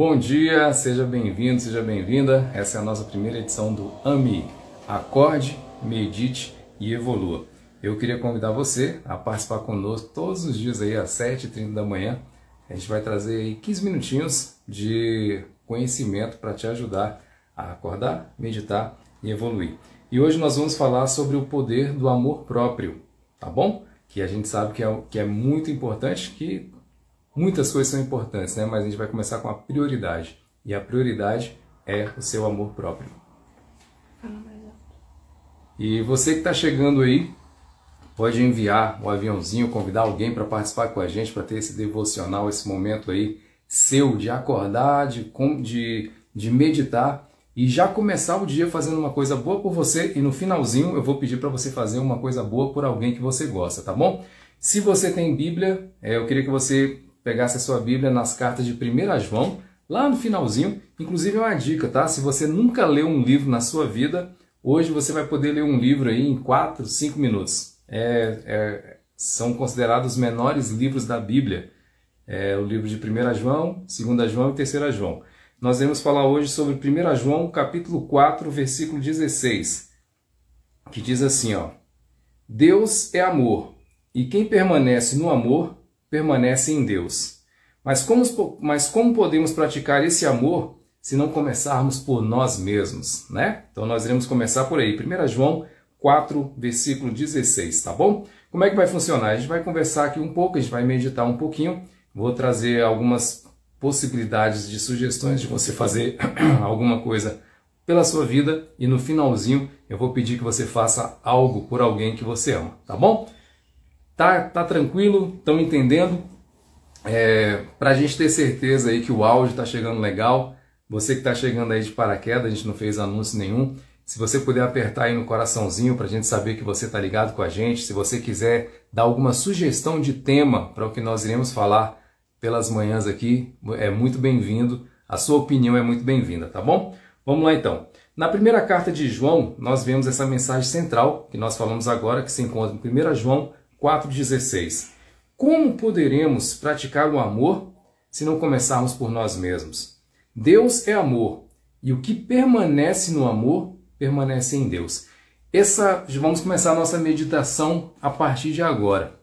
Bom dia, seja bem-vindo, seja bem-vinda. Essa é a nossa primeira edição do AMI. Acorde, medite e evolua. Eu queria convidar você a participar conosco todos os dias aí às 7h30 da manhã. A gente vai trazer aí 15 minutinhos de conhecimento para te ajudar a acordar, meditar e evoluir. E hoje nós vamos falar sobre o poder do amor próprio, tá bom? Que a gente sabe que é muito importante, que muitas coisas são importantes, né? Mas a gente vai começar com a prioridade. E a prioridade é o seu amor próprio. E você que está chegando aí, pode enviar um aviãozinho, convidar alguém para participar com a gente, para ter esse devocional, esse momento aí seu de acordar, de meditar e já começar o dia fazendo uma coisa boa por você. E no finalzinho eu vou pedir para você fazer uma coisa boa por alguém que você gosta, tá bom? Se você tem Bíblia, eu queria que você pegasse a sua Bíblia nas cartas de 1 João, lá no finalzinho. Inclusive é uma dica, tá? Se você nunca leu um livro na sua vida, hoje você vai poder ler um livro aí em 4, 5 minutos. São considerados os menores livros da Bíblia. O livro de 1 João, 2 João e 3 João. Nós vamos falar hoje sobre 1 João, capítulo 4, versículo 16, que diz assim, ó: Deus é amor, e quem permanece no amor, permanece em Deus. Mas como podemos praticar esse amor se não começarmos por nós mesmos, né? Então nós iremos começar por aí, 1 João 4, versículo 16, tá bom? Como é que vai funcionar? A gente vai conversar aqui um pouco, a gente vai meditar um pouquinho, vou trazer algumas possibilidades de sugestões de você fazer alguma coisa pela sua vida e no finalzinho eu vou pedir que você faça algo por alguém que você ama, tá bom? Tá tranquilo? Estão entendendo? Para a gente ter certeza aí que o áudio está chegando legal, você que está chegando aí de paraquedas, a gente não fez anúncio nenhum, se você puder apertar aí no coraçãozinho para a gente saber que você está ligado com a gente, se você quiser dar alguma sugestão de tema para o que nós iremos falar pelas manhãs aqui, é muito bem-vindo, a sua opinião é muito bem-vinda, tá bom? Vamos lá então. Na primeira carta de João, nós vemos essa mensagem central que nós falamos agora, que se encontra em 1 João 4,16. Como poderemos praticar o amor se não começarmos por nós mesmos? Deus é amor, e o que permanece no amor, permanece em Deus. Vamos começar a nossa meditação a partir de agora.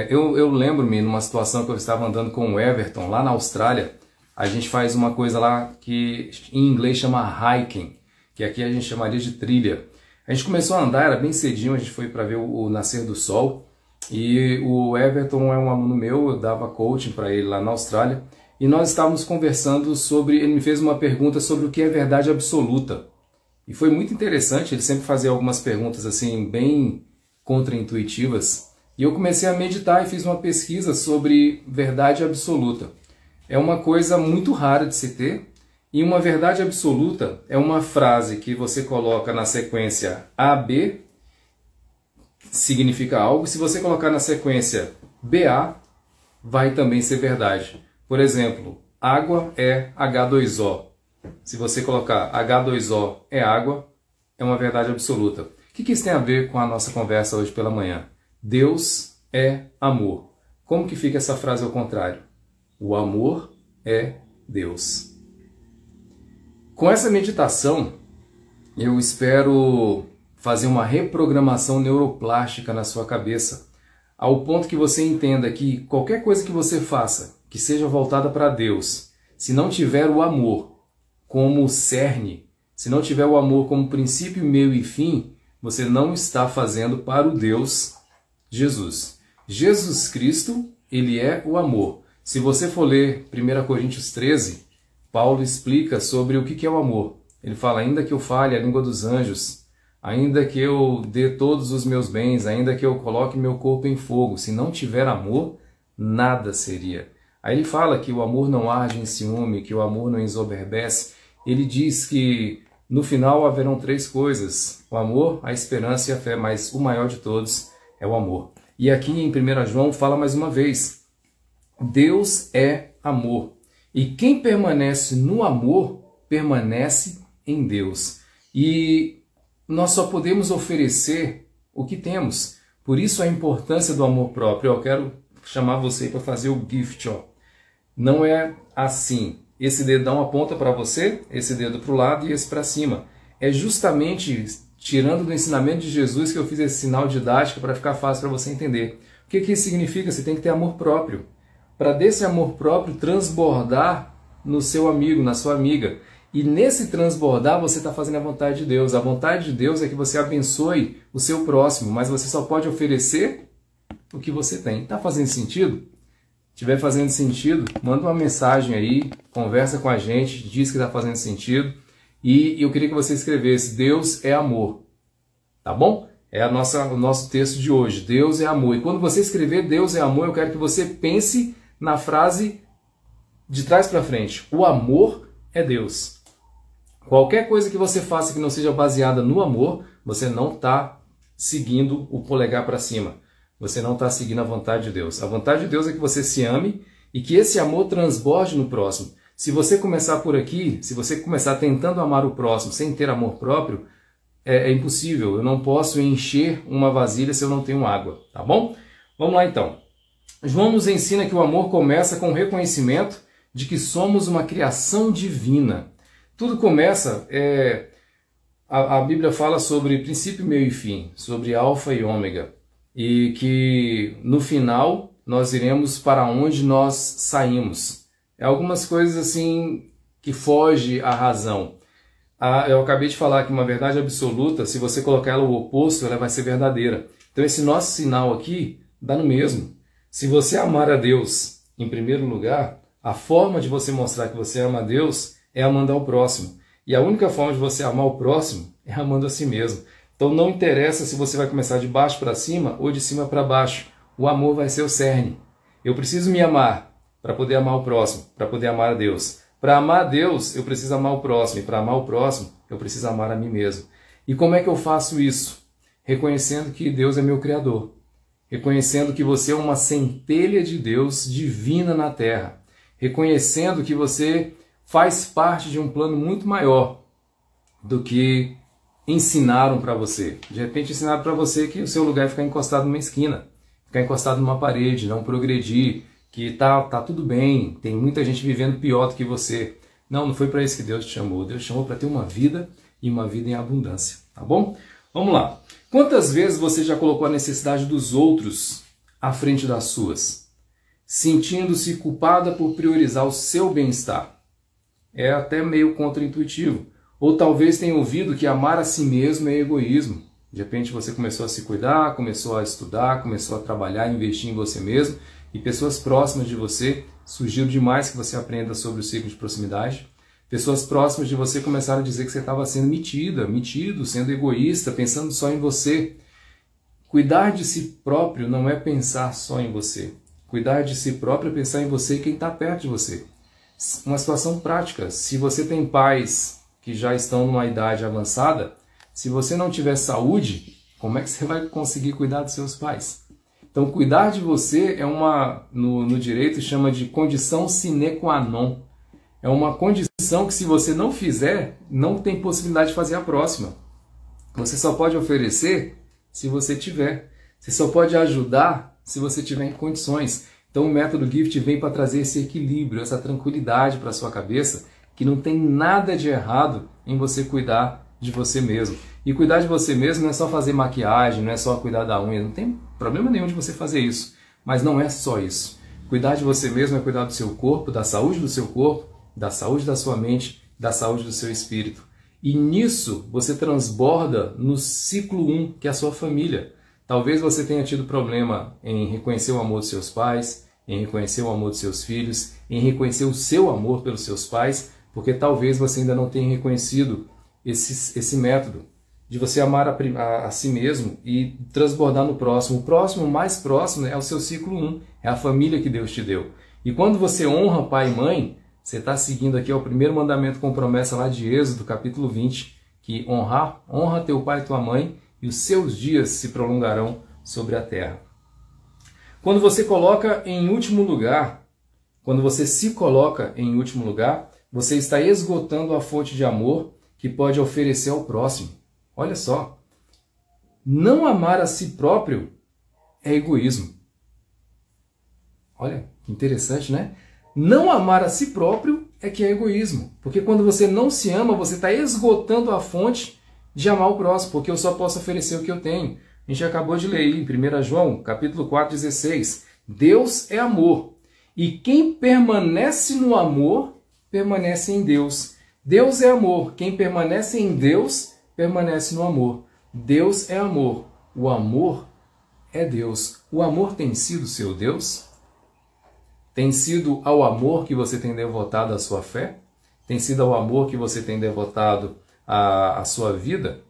Eu lembro-me numa situação que eu estava andando com o Everton lá na Austrália. A gente faz uma coisa lá que em inglês chama hiking, que aqui a gente chamaria de trilha. A gente começou a andar, era bem cedinho, a gente foi para ver o nascer do sol. E o Everton é um aluno meu, eu dava coaching para ele lá na Austrália. E nós estávamos conversando sobre, ele me fez uma pergunta sobre o que é verdade absoluta. E foi muito interessante, ele sempre fazia algumas perguntas assim, bem contraintuitivas. E eu comecei a meditar e fiz uma pesquisa sobre verdade absoluta. É uma coisa muito rara de se ter. E uma verdade absoluta é uma frase que você coloca na sequência AB, significa algo. Se você colocar na sequência BA, vai também ser verdade. Por exemplo, água é H2O. Se você colocar H2O é água, é uma verdade absoluta. O que isso tem a ver com a nossa conversa hoje pela manhã? Deus é amor. Como que fica essa frase ao contrário? O amor é Deus. Com essa meditação, eu espero fazer uma reprogramação neuroplástica na sua cabeça, ao ponto que você entenda que qualquer coisa que você faça, que seja voltada para Deus, se não tiver o amor como cerne, se não tiver o amor como princípio, meio e fim, você não está fazendo para o Deus Jesus. Jesus Cristo, ele é o amor. Se você for ler 1 Coríntios 13, Paulo explica sobre o que é o amor. Ele fala, ainda que eu fale a língua dos anjos, ainda que eu dê todos os meus bens, ainda que eu coloque meu corpo em fogo, se não tiver amor, nada seria. Aí ele fala que o amor não arde em ciúme, que o amor não ensoberbece. Ele diz que no final haverão 3 coisas, o amor, a esperança e a fé, mas o maior de todos é o amor. E aqui em 1 João fala mais uma vez, Deus é amor. E quem permanece no amor, permanece em Deus. E nós só podemos oferecer o que temos. Por isso a importância do amor próprio. Eu quero chamar você para fazer o gift. Ó. Não é assim. esse dedão aponta para você, esse dedo para o lado e esse para cima. É justamente tirando do ensinamento de Jesus que eu fiz esse sinal didático para ficar fácil para você entender. O que isso significa? Você tem que ter amor próprio. Para desse amor próprio transbordar no seu amigo, na sua amiga. E nesse transbordar você está fazendo a vontade de Deus. A vontade de Deus é que você abençoe o seu próximo, mas você só pode oferecer o que você tem. Está fazendo sentido? Se estiver fazendo sentido, manda uma mensagem aí, conversa com a gente, diz que está fazendo sentido. E eu queria que você escrevesse: Deus é amor. Tá bom? É o nosso texto de hoje. Deus é amor. E quando você escrever Deus é amor, eu quero que você pense na frase de trás para frente. O amor é Deus. Qualquer coisa que você faça que não seja baseada no amor, você não está seguindo o polegar para cima. Você não está seguindo a vontade de Deus. A vontade de Deus é que você se ame e que esse amor transborde no próximo. Se você começar por aqui, se você começar tentando amar o próximo sem ter amor próprio, é impossível. Eu não posso encher uma vasilha se eu não tenho água, tá bom? Vamos lá então. João nos ensina que o amor começa com o reconhecimento de que somos uma criação divina. Tudo começa, a Bíblia fala sobre princípio, meio e fim, sobre alfa e ômega, e que no final nós iremos para onde nós saímos. É algumas coisas assim que fogem à razão. Eu acabei de falar que uma verdade absoluta, se você colocar ela o oposto, ela vai ser verdadeira. Então esse nosso sinal aqui dá no mesmo. Se você amar a Deus em primeiro lugar, a forma de você mostrar que você ama a Deus é amando ao próximo. E a única forma de você amar o próximo é amando a si mesmo. Então não interessa se você vai começar de baixo para cima ou de cima para baixo. O amor vai ser o cerne. Eu preciso me amar para poder amar o próximo, para poder amar a Deus. Para amar a Deus, eu preciso amar o próximo. E para amar o próximo, eu preciso amar a mim mesmo. E como é que eu faço isso? Reconhecendo que Deus é meu Criador. Reconhecendo que você é uma centelha de Deus divina na Terra. Reconhecendo que você faz parte de um plano muito maior do que ensinaram para você. De repente ensinaram para você que o seu lugar é ficar encostado numa esquina, ficar encostado numa parede, não progredir, que tá tudo bem, tem muita gente vivendo pior do que você. Não foi para isso que Deus te chamou. Deus te chamou para ter uma vida e uma vida em abundância, tá bom? Vamos lá. Quantas vezes você já colocou a necessidade dos outros à frente das suas, sentindo-se culpada por priorizar o seu bem-estar? É até meio contraintuitivo. Ou talvez tenha ouvido que amar a si mesmo é egoísmo. De repente você começou a se cuidar, começou a estudar, começou a trabalhar, investir em você mesmo, e pessoas próximas de você sugeriram demais que você aprenda sobre o ciclo de proximidade. Pessoas próximas de você começaram a dizer que você estava sendo metido, sendo egoísta, pensando só em você. Cuidar de si próprio não é pensar só em você. Cuidar de si próprio é pensar em você e quem está perto de você. Uma situação prática. Se você tem pais que já estão numa idade avançada, se você não tiver saúde, como é que você vai conseguir cuidar dos seus pais? Então, cuidar de você é no direito chama de condição sine qua non. É uma condição que se você não fizer, não tem possibilidade de fazer a próxima. Você só pode oferecer se você tiver. Você só pode ajudar se você tiver em condições. Então o método GIFT vem para trazer esse equilíbrio, essa tranquilidade para a sua cabeça, que não tem nada de errado em você cuidar de você mesmo. E cuidar de você mesmo não é só fazer maquiagem, não é só cuidar da unha, não tem problema nenhum de você fazer isso. Mas não é só isso. Cuidar de você mesmo é cuidar do seu corpo, da saúde do seu corpo, da saúde da sua mente, da saúde do seu espírito. E nisso você transborda no ciclo 1, que é a sua família. Talvez você tenha tido problema em reconhecer o amor dos seus pais, em reconhecer o amor dos seus filhos, em reconhecer o seu amor pelos seus pais, porque talvez você ainda não tenha reconhecido esse método de você amar a si mesmo e transbordar no próximo. O próximo, mais próximo, é o seu ciclo 1, é a família que Deus te deu. E quando você honra pai e mãe, você está seguindo aqui o primeiro mandamento com promessa lá de Êxodo, capítulo 20, que honra teu pai e tua mãe, e os seus dias se prolongarão sobre a terra. Quando você coloca em último lugar, quando você se coloca em último lugar, você está esgotando a fonte de amor que pode oferecer ao próximo. Olha só, não amar a si próprio é egoísmo. Olha, que interessante, né? Não amar a si próprio é que é egoísmo. Porque quando você não se ama, você está esgotando a fonte de amar o próximo, porque eu só posso oferecer o que eu tenho. A gente acabou de ler aí em 1 João, capítulo 4, 16. Deus é amor. E quem permanece no amor, permanece em Deus. Deus é amor. Quem permanece em Deus, permanece no amor. Deus é amor. O amor é Deus. O amor tem sido seu Deus? Tem sido ao amor que você tem devotado a sua fé? Tem sido ao amor que você tem devotado a sua vida?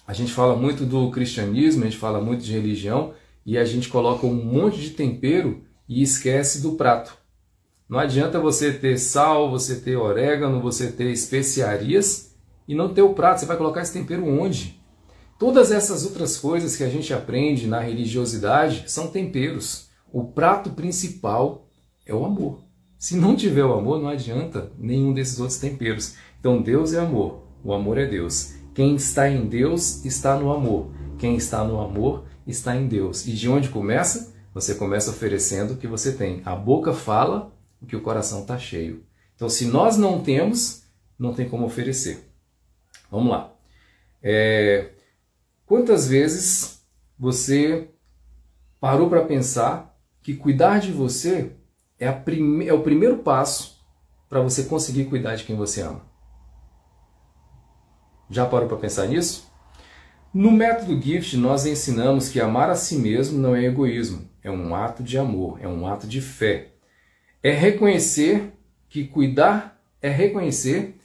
A gente fala muito do cristianismo, a gente fala muito de religião e a gente coloca um monte de tempero e esquece do prato. Não adianta você ter sal, você ter orégano, você ter especiarias e não ter o prato. Você vai colocar esse tempero onde? Todas essas outras coisas que a gente aprende na religiosidade são temperos. O prato principal é o amor. Se não tiver o amor, não adianta nenhum desses outros temperos. Então Deus é amor, o amor é Deus. Quem está em Deus está no amor. Quem está no amor está em Deus. E de onde começa? Você começa oferecendo o que você tem. A boca fala o que o coração está cheio. Então se nós não temos, não tem como oferecer. Vamos lá. Quantas vezes você parou para pensar que cuidar de você é o primeiro passo para você conseguir cuidar de quem você ama? Já parou para pensar nisso? No método GIFT, nós ensinamos que amar a si mesmo não é egoísmo, é um ato de amor, é um ato de fé. É reconhecer que cuidar, é reconhecer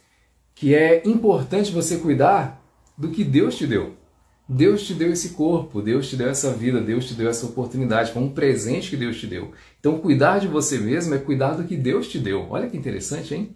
que é importante você cuidar do que Deus te deu. Deus te deu esse corpo, Deus te deu essa vida, Deus te deu essa oportunidade, foi um presente que Deus te deu. Então cuidar de você mesmo é cuidar do que Deus te deu. Olha que interessante, hein?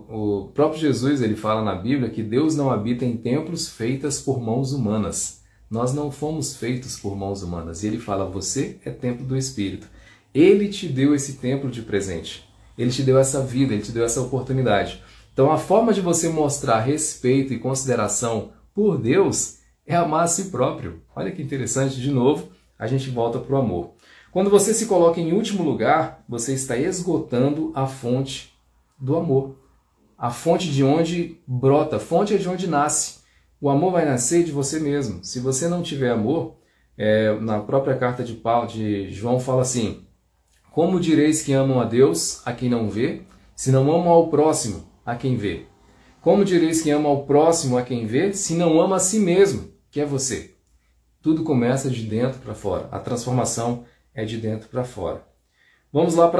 O próprio Jesus ele fala na Bíblia que Deus não habita em templos feitos por mãos humanas. Nós não fomos feitos por mãos humanas. E ele fala, você é templo do Espírito. Ele te deu esse templo de presente. Ele te deu essa vida, ele te deu essa oportunidade. Então a forma de você mostrar respeito e consideração por Deus é amar a si próprio. Olha que interessante, de novo, a gente volta para o amor. Quando você se coloca em último lugar, você está esgotando a fonte do amor. A fonte de onde brota, a fonte é de onde nasce. O amor vai nascer de você mesmo. Se você não tiver amor, na própria carta de João fala assim, como direis que amam a Deus a quem não vê, se não amam ao próximo a quem vê? Como direis que ama ao próximo a quem vê, se não ama a si mesmo, que é você? Tudo começa de dentro para fora. A transformação é de dentro para fora. Vamos lá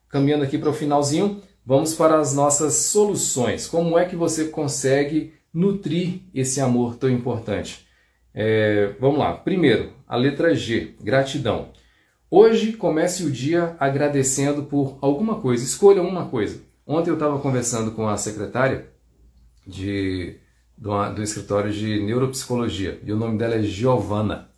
caminhando aqui para o finalzinho, vamos para as nossas soluções. Como é que você consegue nutrir esse amor tão importante? Vamos lá. Primeiro, a letra G, gratidão. Hoje comece o dia agradecendo por alguma coisa. Escolha uma coisa. Ontem eu estava conversando com a secretária do escritório de neuropsicologia e o nome dela é Giovana.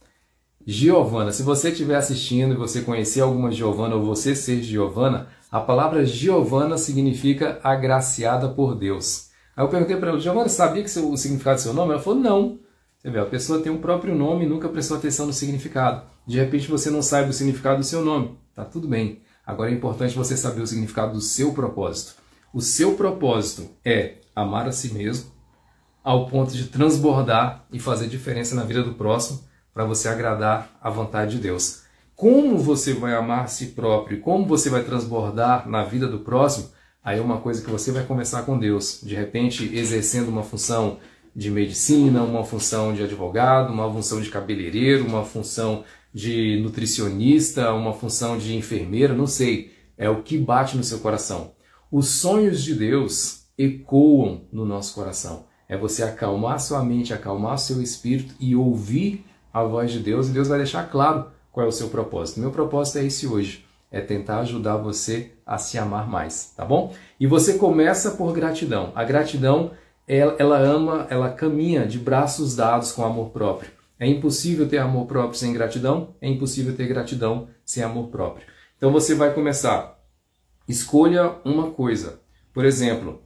Giovana, se você estiver assistindo e você conhecer alguma Giovana ou você ser Giovana, a palavra Giovana significa agraciada por Deus. Aí eu perguntei para ela, Giovana, sabia que o significado do seu nome? Ela falou, não. Você vê, a pessoa tem um próprio nome e nunca prestou atenção no significado. De repente você não sabe o significado do seu nome. Tá tudo bem. Agora é importante você saber o significado do seu propósito. O seu propósito é amar a si mesmo ao ponto de transbordar e fazer diferença na vida do próximo para você agradar a vontade de Deus. Como você vai amar a si próprio e como você vai transbordar na vida do próximo, aí é uma coisa que você vai conversar com Deus. De repente, exercendo uma função de medicina, uma função de advogado, uma função de cabeleireiro, uma função de nutricionista, uma função de enfermeira, não sei. É o que bate no seu coração. Os sonhos de Deus ecoam no nosso coração. É você acalmar sua mente, acalmar seu espírito e ouvir a voz de Deus, e Deus vai deixar claro qual é o seu propósito. Meu propósito é esse hoje, é tentar ajudar você a se amar mais, tá bom? E você começa por gratidão. A gratidão, ela caminha de braços dados com amor próprio. É impossível ter amor próprio sem gratidão, é impossível ter gratidão sem amor próprio. Então você vai começar. Escolha uma coisa. Por exemplo,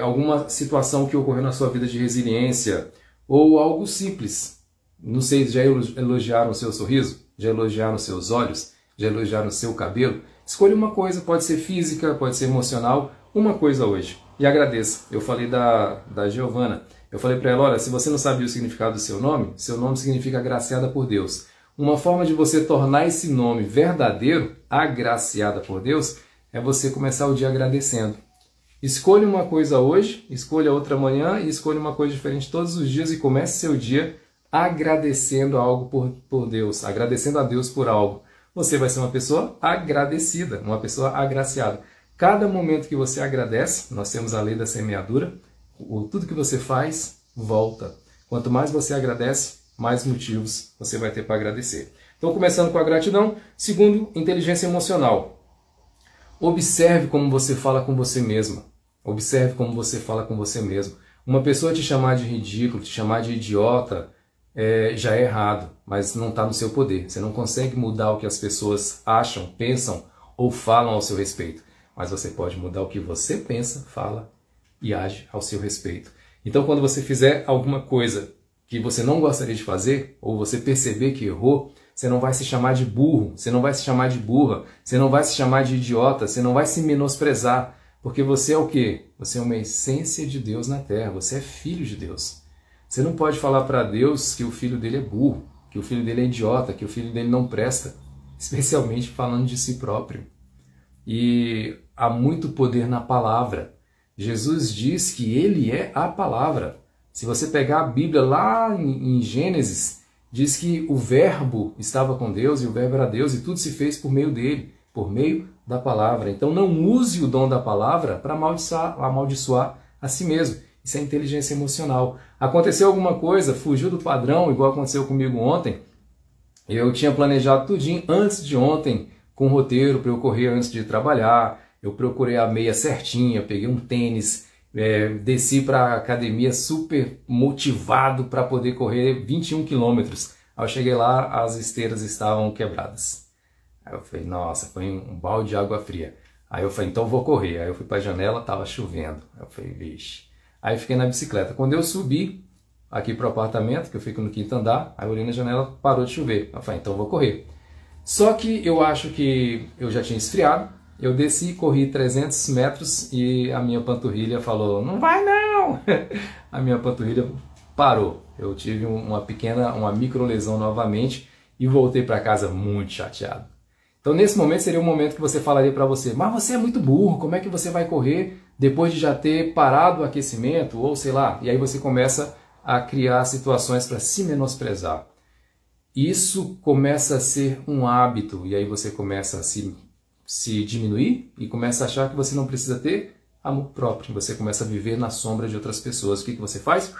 alguma situação que ocorreu na sua vida de resiliência ou algo simples. Não sei, já elogiaram o seu sorriso? Já elogiaram os seus olhos? Já elogiaram o seu cabelo? Escolha uma coisa, pode ser física, pode ser emocional, uma coisa hoje. E agradeça. Eu falei da Giovana. Eu falei para ela, olha, se você não sabia o significado do seu nome significa agraciada por Deus. Uma forma de você tornar esse nome verdadeiro, agraciada por Deus, é você começar o dia agradecendo. Escolha uma coisa hoje, escolha outra amanhã e escolha uma coisa diferente todos os dias e comece seu dia agradecendo algo por Deus, agradecendo a Deus por algo. Você vai ser uma pessoa agradecida, uma pessoa agraciada. Cada momento que você agradece, nós temos a lei da semeadura, tudo que você faz, volta. Quanto mais você agradece, mais motivos você vai ter para agradecer. Então, começando com a gratidão. Segundo, inteligência emocional. Observe como você fala com você mesma. Observe como você fala com você mesmo. Uma pessoa te chamar de ridículo, te chamar de idiota, já é errado, mas não está no seu poder. Você não consegue mudar o que as pessoas acham, pensam ou falam ao seu respeito. Mas você pode mudar o que você pensa, fala e age ao seu respeito. Então, quando você fizer alguma coisa que você não gostaria de fazer, ou você perceber que errou, você não vai se chamar de burro, você não vai se chamar de burra, você não vai se chamar de idiota, você não vai se menosprezar. Porque você é o quê? Você é uma essência de Deus na Terra, você é filho de Deus. Você não pode falar para Deus que o filho dele é burro, que o filho dele é idiota, que o filho dele não presta, especialmente falando de si próprio. E há muito poder na palavra. Jesus diz que ele é a palavra. Se você pegar a Bíblia lá em Gênesis, diz que o verbo estava com Deus e o verbo era Deus e tudo se fez por meio dele, por meio da palavra. Então não use o dom da palavra para amaldiçoar a si mesmo. Isso é inteligência emocional. Aconteceu alguma coisa, fugiu do padrão, igual aconteceu comigo ontem. Eu tinha planejado tudinho antes de ontem, com roteiro para eu correr antes de trabalhar. Eu procurei a meia certinha, peguei um tênis, desci para a academia super motivado para poder correr 21 quilômetros. Aí eu cheguei lá, as esteiras estavam quebradas. Aí eu falei, nossa, foi um balde de água fria. Aí eu falei, então vou correr. Aí eu fui para a janela, estava chovendo. Aí eu falei, vixe. Aí eu fiquei na bicicleta. Quando eu subi aqui para o apartamento, que eu fico no quinto andar, aí eu olhei na janela, parou de chover. Aí eu falei, então vou correr. Só que eu acho que eu já tinha esfriado. Eu desci, corri 300 metros e a minha panturrilha falou, não vai não! A minha panturrilha parou. Eu tive uma micro lesão novamente e voltei para casa muito chateado. Então, nesse momento, seria um momento que você falaria para você, mas você é muito burro, como é que você vai correr depois de já ter parado o aquecimento, ou sei lá, e aí você começa a criar situações para se menosprezar. Isso começa a ser um hábito, e aí você começa a se diminuir e começa a achar que você não precisa ter amor próprio, você começa a viver na sombra de outras pessoas. O que você faz?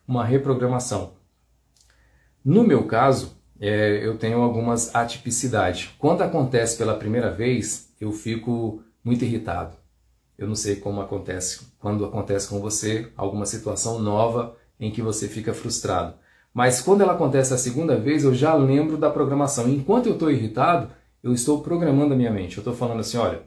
Uma reprogramação. No meu caso, eu tenho algumas atipicidades. Quando acontece pela primeira vez, eu fico muito irritado. Eu não sei como acontece, quando acontece com você alguma situação nova em que você fica frustrado. Mas quando ela acontece a segunda vez, eu já lembro da programação. Enquanto eu estou irritado, eu estou programando a minha mente. Eu estou falando assim, olha,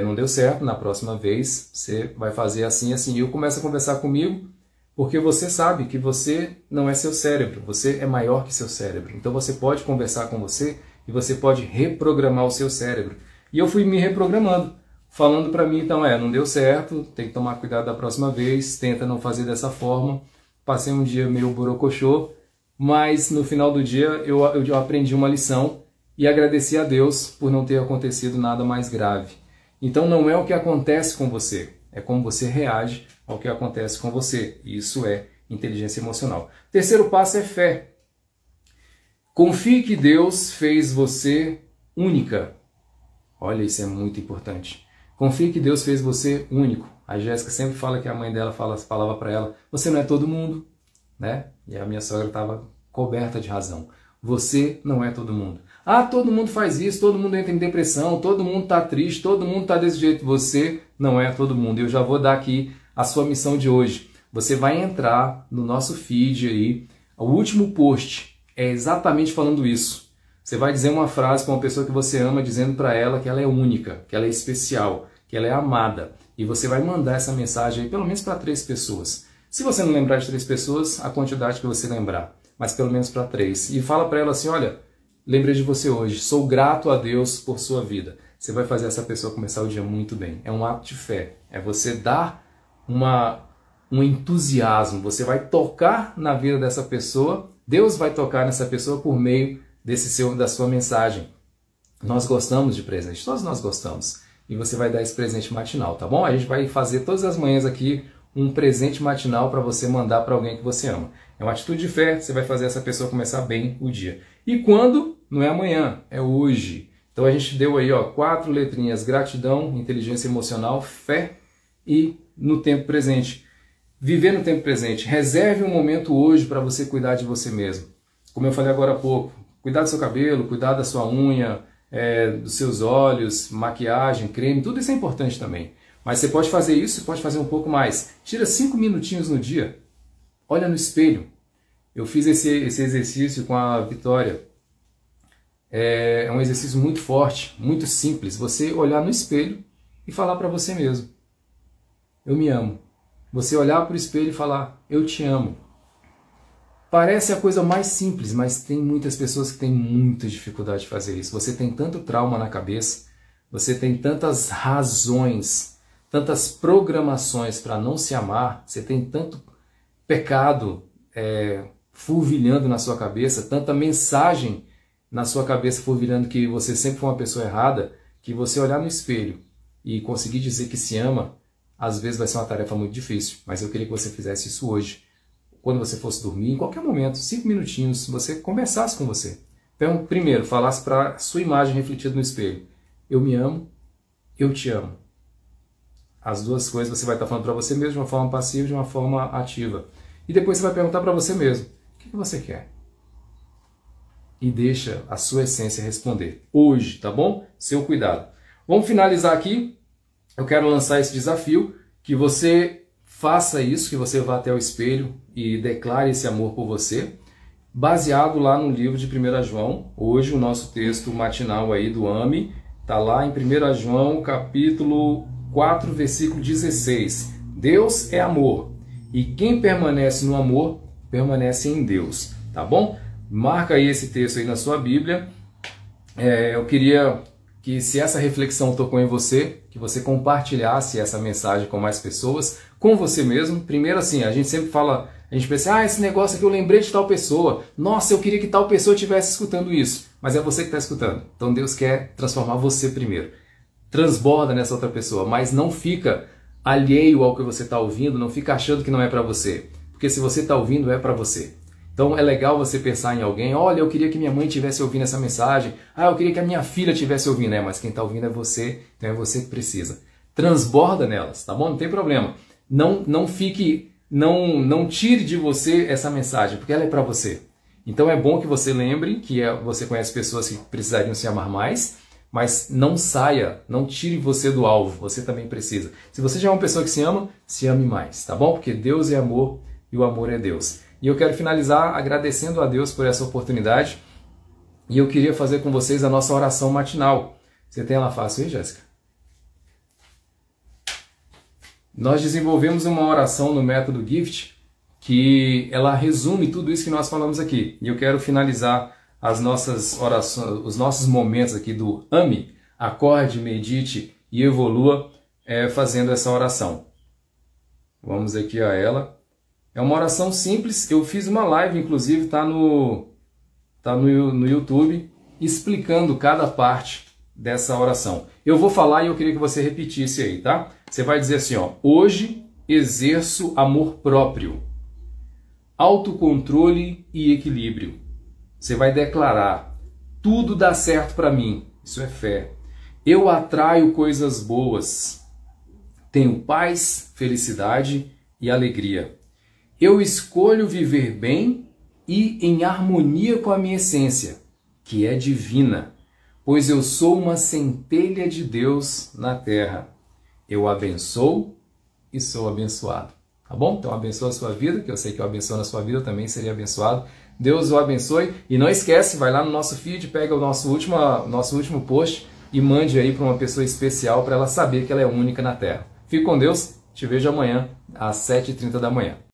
não deu certo, na próxima vez você vai fazer assim, assim. E eu começo a conversar comigo, porque você sabe que você não é seu cérebro, você é maior que seu cérebro. Então você pode conversar com você e você pode reprogramar o seu cérebro. E eu fui me reprogramando, falando para mim, então, não deu certo, tem que tomar cuidado da próxima vez, tenta não fazer dessa forma. Passei um dia meio borocochô, mas no final do dia eu aprendi uma lição e agradeci a Deus por não ter acontecido nada mais grave. Então não é o que acontece com você, é como você reage ao que acontece com você. Isso é inteligência emocional. Terceiro passo é fé. Confie que Deus fez você única. Olha, isso é muito importante. Confie que Deus fez você único. A Jéssica sempre fala que a mãe dela falava para ela, você não é todo mundo, né? E a minha sogra estava coberta de razão. Você não é todo mundo. Ah, todo mundo faz isso, todo mundo entra em depressão, todo mundo está triste, todo mundo está desse jeito. Você não é todo mundo. Eu já vou dar aqui a sua missão de hoje. Você vai entrar no nosso feed aí, o último post é exatamente falando isso. Você vai dizer uma frase para uma pessoa que você ama, dizendo para ela que ela é única, que ela é especial, que ela é amada. E você vai mandar essa mensagem aí pelo menos para 3 pessoas. Se você não lembrar de 3 pessoas, a quantidade que você lembrar. Mas pelo menos para 3. E fala para ela assim, olha, lembrei de você hoje, sou grato a Deus por sua vida. Você vai fazer essa pessoa começar o dia muito bem. É um ato de fé, é você dar um entusiasmo, você vai tocar na vida dessa pessoa, Deus vai tocar nessa pessoa por meio da sua mensagem. Nós gostamos de presente, todos nós gostamos. E você vai dar esse presente matinal, tá bom? A gente vai fazer todas as manhãs aqui um presente matinal para você mandar para alguém que você ama. É uma atitude de fé, você vai fazer essa pessoa começar bem o dia. E quando? Não é amanhã, é hoje. Então a gente deu aí 4 letrinhas: gratidão, inteligência emocional, fé e no tempo presente. Viver no tempo presente. Reserve um momento hoje para você cuidar de você mesmo. Como eu falei agora há pouco, cuidar do seu cabelo, cuidar da sua unha, dos seus olhos, maquiagem, creme, tudo isso é importante também. Mas você pode fazer isso, você pode fazer um pouco mais. Tira 5 minutinhos no dia. Olha no espelho. Eu fiz esse exercício com a Vitória. É um exercício muito forte, muito simples. Você olhar no espelho e falar para você mesmo: eu me amo. Você olhar para o espelho e falar: eu te amo. Parece a coisa mais simples, mas tem muitas pessoas que têm muita dificuldade de fazer isso. Você tem tanto trauma na cabeça, você tem tantas razões, tantas programações para não se amar, você tem tanto pecado fervilhando na sua cabeça, tanta mensagem na sua cabeça fervilhando que você sempre foi uma pessoa errada, que você olhar no espelho e conseguir dizer que se ama, às vezes vai ser uma tarefa muito difícil. Mas eu queria que você fizesse isso hoje. Quando você fosse dormir, em qualquer momento, 5 minutinhos, você conversasse com você. Então, primeiro, falasse para a sua imagem refletida no espelho: eu me amo, eu te amo. As duas coisas você vai estar falando para você mesmo de uma forma passiva e de uma forma ativa. E depois você vai perguntar para você mesmo: o que você quer? E deixa a sua essência responder. Hoje, tá bom? Seu cuidado. Vamos finalizar aqui. Eu quero lançar esse desafio, que você faça isso, que você vá até o espelho e declare esse amor por você, baseado lá no livro de 1 João. Hoje o nosso texto matinal aí do AME está lá em 1 João, capítulo 4, versículo 16. Deus é amor, e quem permanece no amor, permanece em Deus. Tá bom? Marca aí esse texto aí na sua Bíblia. Eu queria que, se essa reflexão tocou em você, que você compartilhasse essa mensagem com mais pessoas, com você mesmo. Primeiro, assim, a gente sempre fala, a gente pensa: esse negócio aqui eu lembrei de tal pessoa, nossa, eu queria que tal pessoa estivesse escutando isso. Mas é você que está escutando. Então Deus quer transformar você primeiro. Transborda nessa outra pessoa, mas não fica alheio ao que você está ouvindo, não fica achando que não é para você. Porque se você está ouvindo, é para você. Então é legal você pensar em alguém: olha, eu queria que minha mãe estivesse ouvindo essa mensagem, eu queria que a minha filha estivesse ouvindo, mas quem está ouvindo é você, então é você que precisa. Transborda nelas, tá bom? Não tem problema. Não fique, não tire de você essa mensagem, porque ela é para você. Então é bom que você lembre que você conhece pessoas que precisariam se amar mais, mas não saia, não tire você do alvo, você também precisa. Se você já é uma pessoa que se ame mais, tá bom? Porque Deus é amor e o amor é Deus. E eu quero finalizar agradecendo a Deus por essa oportunidade. E eu queria fazer com vocês a nossa oração matinal. Você tem ela fácil aí, Jéssica? Nós desenvolvemos uma oração no método Gift que ela resume tudo isso que nós falamos aqui. E eu quero finalizar as nossas orações, os nossos momentos aqui do AME, acorde, medite e evolua, fazendo essa oração. Vamos aqui a ela. É uma oração simples. Eu fiz uma live, inclusive, tá no YouTube, explicando cada parte dessa oração. Eu vou falar e eu queria que você repetisse aí, tá? Você vai dizer assim, hoje exerço amor próprio, autocontrole e equilíbrio. Você vai declarar: tudo dá certo para mim. Isso é fé. Eu atraio coisas boas. Tenho paz, felicidade e alegria. Eu escolho viver bem e em harmonia com a minha essência, que é divina, pois eu sou uma centelha de Deus na terra. Eu abençoo e sou abençoado. Tá bom? Então abençoa a sua vida, que eu sei que eu abençoo na sua vida, eu também seria abençoado. Deus o abençoe. E não esquece, vai lá no nosso feed, pega o nosso último post e mande aí para uma pessoa especial, para ela saber que ela é única na terra. Fique com Deus, te vejo amanhã às 7h30 da manhã.